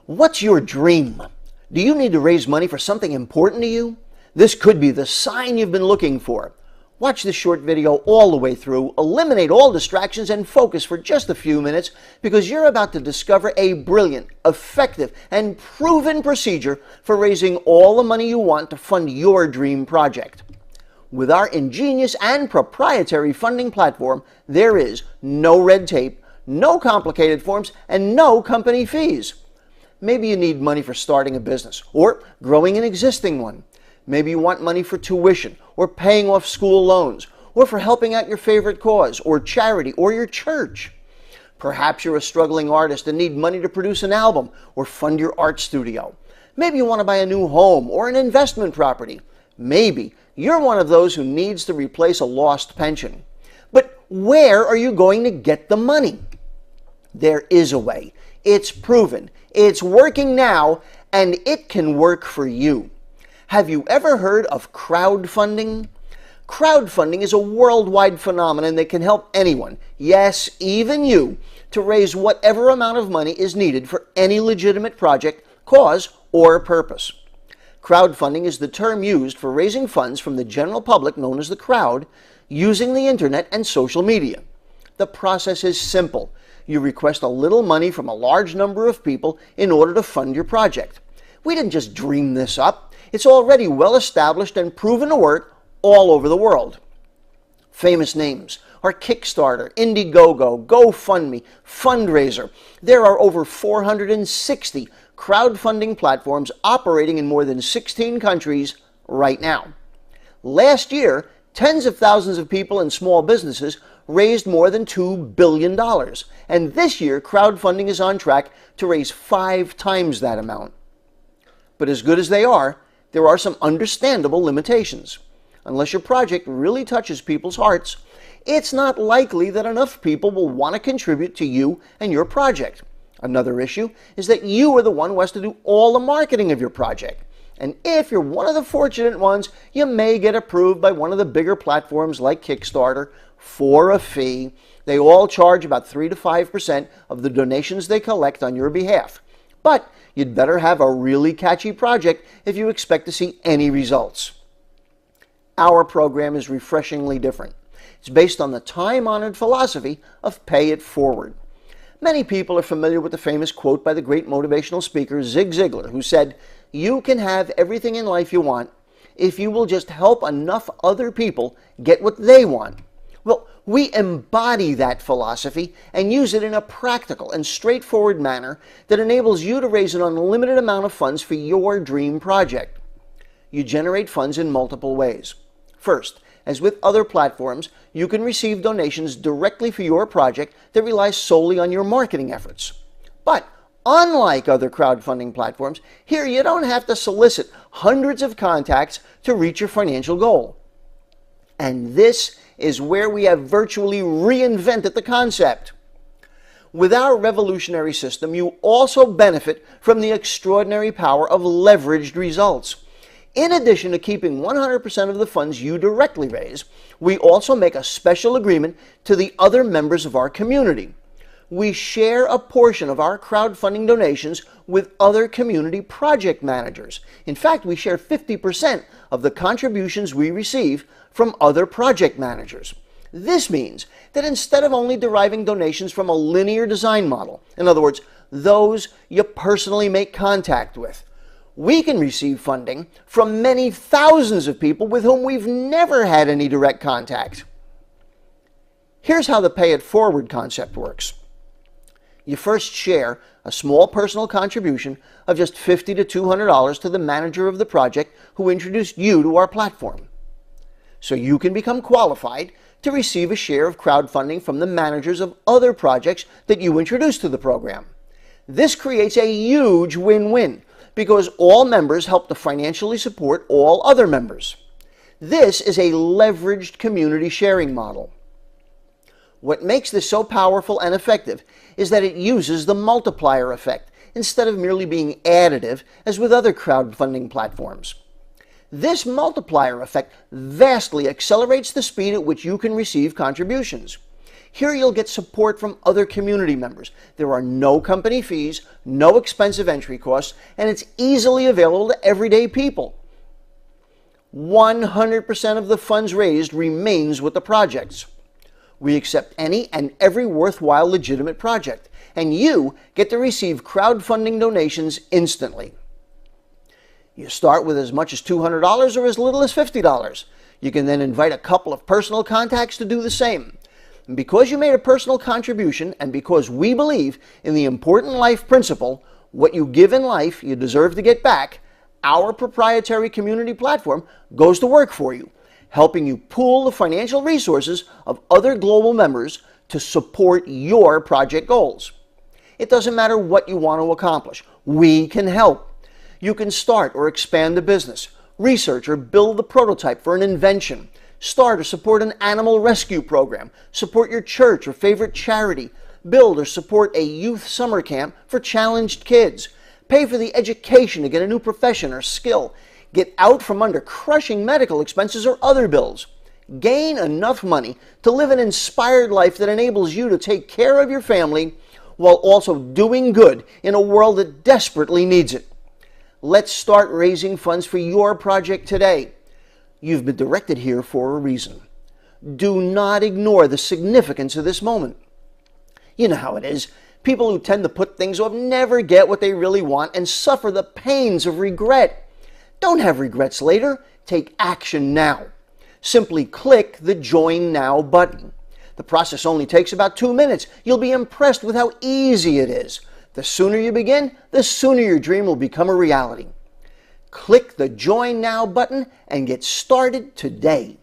What's your dream? Do you need to raise money for something important to you? This could be the sign you've been looking for. Watch this short video all the way through, eliminate all distractions, and focus for just a few minutes because you're about to discover a brilliant, effective, and proven procedure for raising all the money you want to fund your dream project. With our ingenious and proprietary funding platform, there is no red tape, no complicated forms, and no company fees. Maybe you need money for starting a business or growing an existing one. Maybe you want money for tuition or paying off school loans or for helping out your favorite cause or charity or your church. Perhaps you're a struggling artist and need money to produce an album or fund your art studio. Maybe you want to buy a new home or an investment property. Maybe you're one of those who needs to replace a lost pension. But where are you going to get the money? There is a way. It's proven. It's working now, and it can work for you. Have you ever heard of crowdfunding? Crowdfunding is a worldwide phenomenon that can help anyone, yes, even you, to raise whatever amount of money is needed for any legitimate project, cause, or purpose. Crowdfunding is the term used for raising funds from the general public, known as the crowd, using the internet and social media. The process is simple. You request a little money from a large number of people in order to fund your project. We didn't just dream this up. It's already well established and proven to work all over the world. Famous names are Kickstarter, Indiegogo, GoFundMe, Fundraiser. There are over 460 crowdfunding platforms operating in more than 16 countries right now. Last year, tens of thousands of people and small businesses raised more than $2 billion. And this year, crowdfunding is on track to raise 5 times that amount. But as good as they are, there are some understandable limitations. Unless your project really touches people's hearts, it's not likely that enough people will want to contribute to you and your project. Another issue is that you are the one who has to do all the marketing of your project. And if you're one of the fortunate ones, you may get approved by one of the bigger platforms like Kickstarter for a fee. They all charge about 3 to 5% of the donations they collect on your behalf. But you'd better have a really catchy project if you expect to see any results. Our program is refreshingly different. It's based on the time-honored philosophy of pay it forward. Many people are familiar with the famous quote by the great motivational speaker Zig Ziglar, who said, "You can have everything in life you want if you will just help enough other people get what they want." Well, we embody that philosophy and use it in a practical and straightforward manner that enables you to raise an unlimited amount of funds for your dream project. You generate funds in multiple ways. First, as with other platforms, you can receive donations directly for your project that relies solely on your marketing efforts. But unlike other crowdfunding platforms, here you don't have to solicit hundreds of contacts to reach your financial goal. And this is where we have virtually reinvented the concept. With our revolutionary system, you also benefit from the extraordinary power of leveraged results. In addition to keeping 100% of the funds you directly raise, we also make a special agreement to the other members of our community. We share a portion of our crowdfunding donations with other community project managers. In fact, we share 50% of the contributions we receive from other project managers. This means that instead of only deriving donations from a linear design model, in other words, those you personally make contact with, we can receive funding from many thousands of people with whom we've never had any direct contact. Here's how the pay it forward concept works. You first share a small personal contribution of just $50 to $200 to the manager of the project who introduced you to our platform. So you can become qualified to receive a share of crowdfunding from the managers of other projects that you introduce to the program. This creates a huge win-win because all members help to financially support all other members. This is a leveraged community sharing model. What makes this so powerful and effective is that it uses the multiplier effect instead of merely being additive as with other crowdfunding platforms. This multiplier effect vastly accelerates the speed at which you can receive contributions. Here you'll get support from other community members. There are no company fees, no expensive entry costs, and it's easily available to everyday people. 100% of the funds raised remains with the projects. We accept any and every worthwhile legitimate project, and you get to receive crowdfunding donations instantly. You start with as much as $200 or as little as $50. You can then invite a couple of personal contacts to do the same. And because you made a personal contribution, and because we believe in the important life principle, what you give in life, you deserve to get back, our proprietary community platform goes to work for you, helping you pool the financial resources of other global members to support your project goals. It doesn't matter what you want to accomplish. We can help. You can start or expand a business, research or build the prototype for an invention, start or support an animal rescue program, support your church or favorite charity, build or support a youth summer camp for challenged kids, pay for the education to get a new profession or skill, get out from under crushing medical expenses or other bills, gain enough money to live an inspired life that enables you to take care of your family while also doing good in a world that desperately needs it. Let's start raising funds for your project today. You've been directed here for a reason. Do not ignore the significance of this moment. You know how it is. People who tend to put things off never get what they really want and suffer the pains of regret. Don't have regrets later. Take action now. Simply click the Join Now button. The process only takes about 2 minutes. You'll be impressed with how easy it is. The sooner you begin, the sooner your dream will become a reality. Click the Join Now button and get started today.